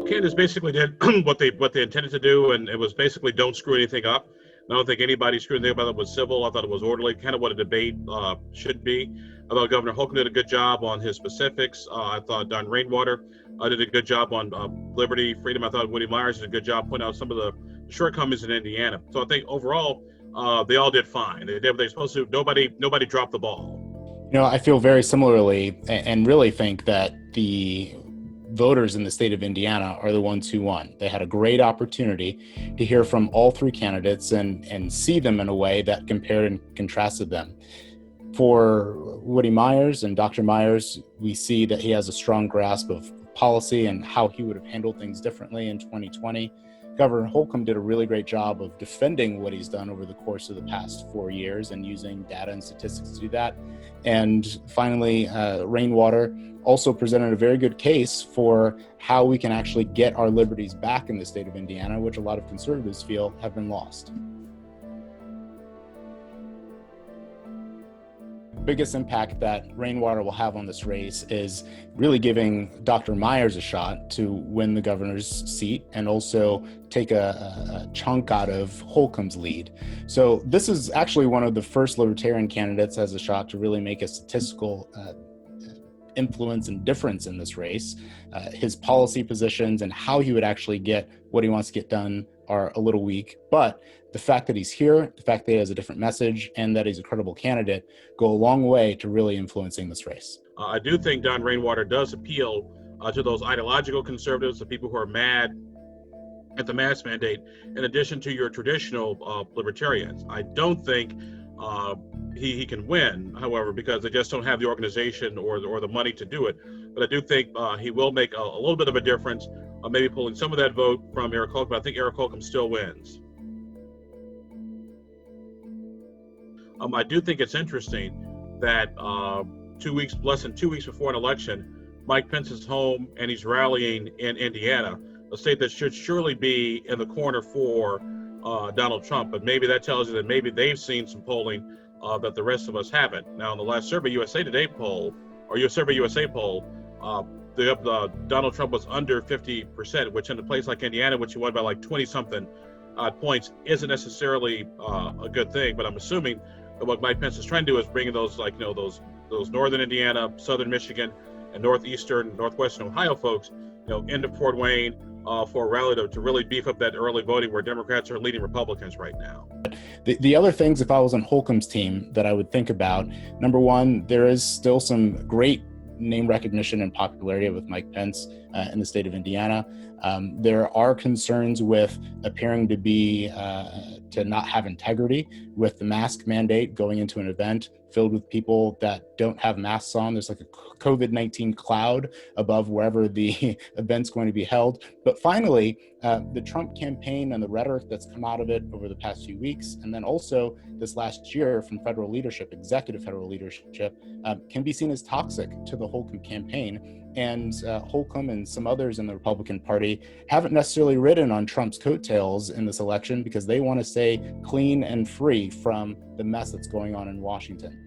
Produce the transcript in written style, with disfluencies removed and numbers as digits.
Candidates basically did what they intended to do, and it was basically don't screw anything up. I don't think anybody screwed anything up. It was civil. I thought it was orderly, kind of what a debate should be. I thought Governor Holcomb did a good job on his specifics. I thought Don Rainwater did a good job on liberty, freedom. I thought Woody Myers did a good job pointing out some of the shortcomings in Indiana. So I think overall, they all did fine. They did what they were supposed to. Nobody dropped the ball. I feel very similarly, and really think that the voters in the state of Indiana are the ones who won. They had a great opportunity to hear from all three candidates and see them in a way that compared and contrasted them. For Woody Myers and Dr. Myers, we see that he has a strong grasp of policy and how he would have handled things differently in 2020. Governor Holcomb did a really great job of defending what he's done over the course of the past 4 years and using data and statistics to do that. And finally, Rainwater also presented a very good case for how we can actually get our liberties back in the state of Indiana, which a lot of conservatives feel have been lost. Biggest impact that Rainwater will have on this race is really giving Dr. Myers a shot to win the governor's seat and also take a chunk out of Holcomb's lead. So this is actually one of the first Libertarian candidates has a shot to really make a statistical influence and difference in this race. His policy positions and how he would actually get what he wants to get done are a little weak, but the fact that he's here, the fact that he has a different message, and that he's a credible candidate go a long way to really influencing this race. I do think Don Rainwater does appeal to those ideological conservatives, the people who are mad at the mask mandate, in addition to your traditional libertarians. I don't think he can win, however, because they just don't have the organization or the money to do it. But I do think he will make a little bit of a difference, maybe pulling some of that vote from Eric Holcomb. But I think Eric Holcomb still wins. I do think it's interesting that less than 2 weeks before an election, Mike Pence is home and he's rallying in Indiana, a state that should surely be in the corner for Donald Trump. But maybe that tells you that maybe they've seen some polling that the rest of us haven't. Now, in the last Survey USA Today poll, or your Survey USA poll, the Donald Trump was under 50%, which in a place like Indiana, which he won by like 20-something points, isn't necessarily a good thing. But I'm assuming that what Mike Pence is trying to do is bring those those northern Indiana, southern Michigan, and northwestern Ohio folks, into Fort Wayne for a rally to really beef up that early voting where Democrats are leading Republicans right now. The other things, if I was on Holcomb's team, that I would think about, number one, there is still some great name recognition and popularity with Mike Pence in the state of Indiana. There are concerns with appearing to be to not have integrity with the mask mandate going into an event filled with people that don't have masks on. There's like a COVID-19 cloud above wherever the event's going to be held. But finally, the Trump campaign and the rhetoric that's come out of it over the past few weeks, and then also this last year from federal leadership, executive federal leadership, can be seen as toxic to the Holcomb campaign. And Holcomb and some others in the Republican Party haven't necessarily ridden on Trump's coattails in this election because they want to stay clean and free from the mess that's going on in Washington.